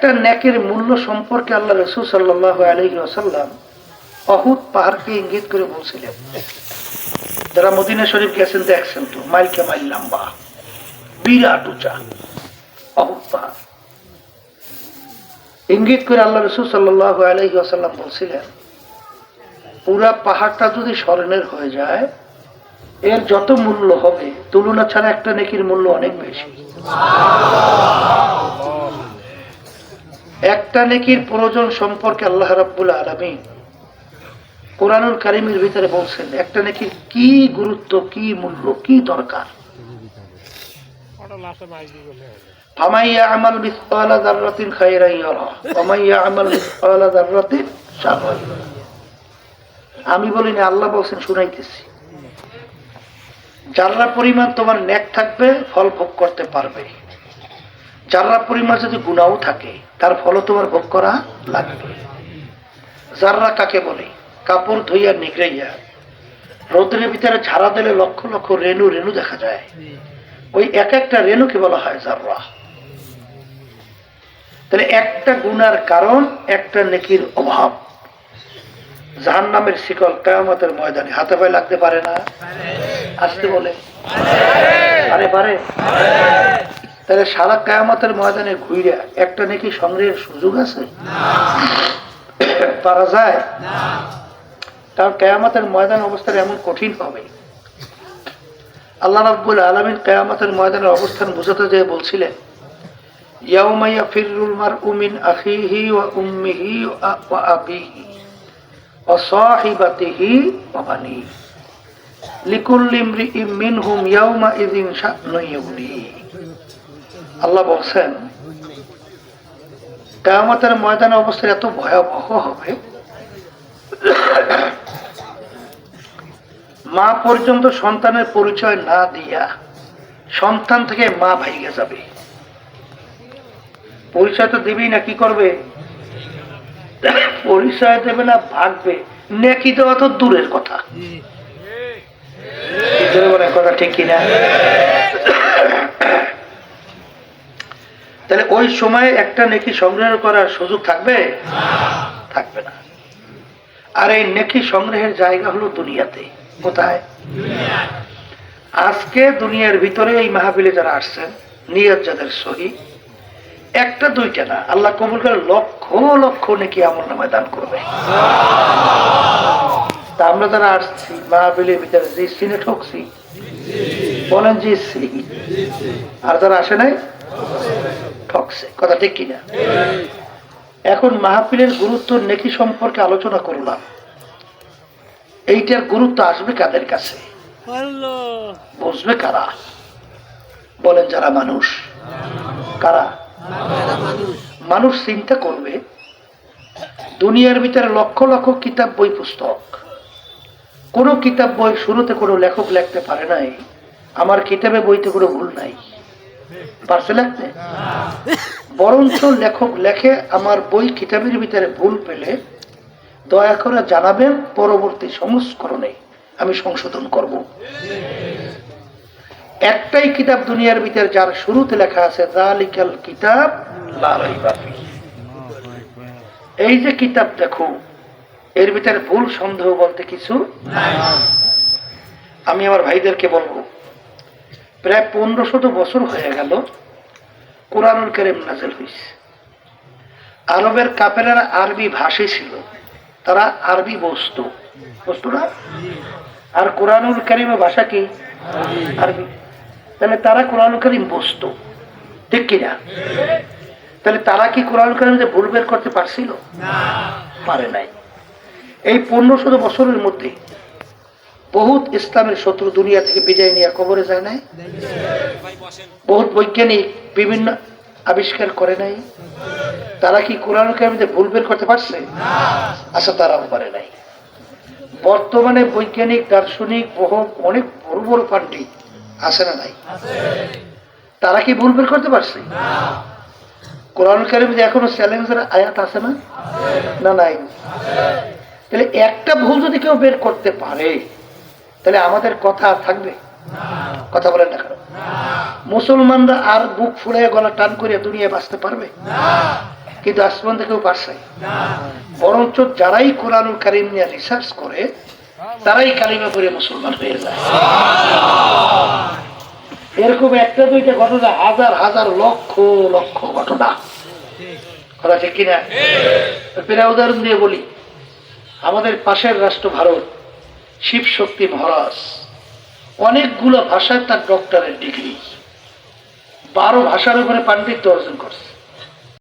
একটা নেকের মূল্য সম্পর্কে আল্লাহ রাসূল সাল্লাল্লাহু আলাইহি ওয়াসাল্লাম উহুদ পাহাড়কে ইঙ্গিত করে বলছিলেন। যারা মদিনা শরীফ গেছেন দেখছেন তো, মাইলকে মাইল লম্বা, বিরাট উঁচা উহুদ পাহাড়। ইঙ্গিত করে আল্লাহ রাসূল সাল্লাল্লাহু আলাইহি ওয়াসাল্লাম বলছিলেন, পুরা পাহাড়টা যদি স্মরণের হয়ে যায়, এর যত মূল্য হবে তুলনা ছাড়া একটা নেকির মূল্য অনেক বেশি। একটা নেকির প্রয়োজন সম্পর্কে আল্লাহ রাব্বুল আলামিন কোরআনুল কারীমের ভিতরে বলছেন একটা নেকির কি গুরুত্ব, কি মূল্য, কি দরকার। ফামান ইয়া'মাল মিসকালা যাররাতিন খায়রান ইয়ারা ওয়া মান ইয়া'মাল মিসকালা যাররাতিন শাররান ইয়ারা। আমি বলিনি, আল্লাহ বলছেন, শুনাইতেছি। যারা পরিমাণ তোমার নেক থাকবে ফল ভোগ করতে পারবে, যারা পরিমাণ যদি গুনাহও থাকে তার ফলও তোমার ভোগ করা লাগবে। যারা কাকে বলে? কাপড় ধুইয়া নিগড়াইয়া রোদের ভিতরে ঝাড়া দিলে লক্ষ লক্ষ রেণু রেণু দেখা যায়, ওই এক একটা রেণুকে বলা হয় যাররা। তাহলে একটা গুনার কারণ একটা নেকির অভাব। জাহান্নামের শিকল কিয়ামতের ময়দানে হাতে পায়ে লাগতে পারে না? আসতে বলে আরে পারে। তাহলে সারা কিয়ামতের ময়দানে ঘুরে একটা নেকি সংগ্রহের সুযোগ আছে? পারা যায়? কারণ কিয়ামতের ময়দান অবস্থার এমন কঠিন হবে। আল্লাহ রাব্বুল আলামিন কিয়ামতের ময়দানের অবস্থান বুঝাতে যেয়ে বলছিলেন, ইয়াউমা ইয়াফিরুল মারউ মিন আখিহি ওয়া উম্মিহি ওয়া আবিহি ওয়া সাহিবাতিহি ওয়া বানিহি লিকুল্লি ইমরিইম মিনহুম ইয়াউমা ইযিন শা'নুন ইউগনিহি। আল্লাহ বলছেন কিয়ামতের ময়দানের অবস্থা এত ভয়াবহ হবে, মা পর্যন্ত সন্তানের পরিচয় না দিয়া সন্তান থেকে মা ভাইগে যাবে। পরিচয় তো দিবেই না, কি করবে? পরিচয় দেবে না, ভাগবে। নেকি দেওয়া তো দূরের কথা। কথা ঠিক কিনা? তাহলে ওই সময় একটা নেকি সংগ্রহ করার সুযোগ থাকবে? থাকবে না। আর এই নেকি সংগ্রহের জায়গা হলো দুনিয়াতে। কোথায়? আজকে দুনিয়ার ভিতরে এই মাহফিলে যারা আসছেন, নিয়ত যাদের সহি, একটা দুইটা না, আল্লাহ কবুল করে লক্ষ লক্ষ নেকি আমলনামায় দান করবে। তা আমরা যারা আসছি মাহফিলের ভিতরে যে সিনে ঠকছি, বলেন যে আর যারা আসে নাই ঠকছে। কথা ঠিক কিনা? এখন মাহফিলের গুরুত্ব নেকি সম্পর্কে আলোচনা করলাম। এইটার গুরুত্ব আসবে কাদের কাছে? বুঝবে কারা? বলেন যারা মানুষ। কারা? মানুষ চিন্তা করবে দুনিয়ার ভিতরে লক্ষ লক্ষ কিতাব বই পুস্তক, কোন কিতাব বই শুরুতে কোনো লেখক লিখতে পারে নাই আমার কিতাবে বইতে কোনো ভুল নাই। পারছে লিখতে? বরঞ্চ লেখক লেখে আমার বই কিতাবের ভিতরে ভুল পেলে দয়া করে জানাবেন, পরবর্তী সংস্করণে আমি সংশোধন করব। একটাই কিতাব দুনিয়ার ভিতরে যার শুরুতে লেখা আছে যালিকাল কিতাব লা রাইবা ফীহি। এই যে কিতাব দেখো, এর ভিতরে ভুল সন্দেহ বলতে কিছু নাই। আমি আমার ভাইদেরকে বলবো, প্রায় 1500 বছর হয়ে গেল কোরআনুল কারীম নাযিল হয়েছে। আরবের কাফেররা আরবি ভাষী ছিল, তারা আরবি বুঝতো না? আর কোরআনুল কারীমের ভাষা কি? আরবি। তাহলে তারা কোরআনুল কারীম বুঝতো, ঠিক কিনা? তাহলে তারা কি কোরআনুল কারীম যে ভুল বের করতে পারছিল? পারে নাই। এই 1500 বছরের মধ্যে বহুত ইসলামের শত্রু দুনিয়া থেকে বিদায় নিয়ে কবরে যায় নাই? বহুত বৈজ্ঞানিক বিভিন্ন আবিষ্কার করে নাই? তারা কি কোরআনুল কারীম যে ভুল বের করতে পারছে? আচ্ছা, তারাও পারে নাই। বর্তমানে বৈজ্ঞানিক দার্শনিক বহু অনেক বড় বড় পান্ডিত আছে না নাই? তারা কি ভুল বের করতে পারছে? কোরআনুল কারীমে এখনো চ্যালেঞ্জের আয়াত আছে না? না নাই? তাহলে একটা ভুল যদি কেউ বের করতে পারে তাহলে আমাদের কথা থাকবে? কথা বলেন না কেন? মুসলমানরা আর বুক ফুলে গলা টান করে দুনিয়ায় বাঁচতে পারবে? কিন্তু আসমান থেকেও পারছে বরঞ্চ যারাই কোরআনুল কারীম নিয়ে রিসার্চ করে তারাই কালিমা পড়ে মুসলমান হয়ে যায়। এরকম একটা দুইটা ঘটনা, হাজার হাজার লক্ষ লক্ষ ঘটনা, কথা ঠিক কিনা? প্রায় উদাহরণ দিয়ে বলি, আমাদের পাশের রাষ্ট্র ভারত, শিব শক্তি মহারাজ অনেকগুলো ভাষায় তার ডক্টরেট ডিগ্রি, 12 ভাষার উপরে পাণ্ডিত্য অর্জন করছে।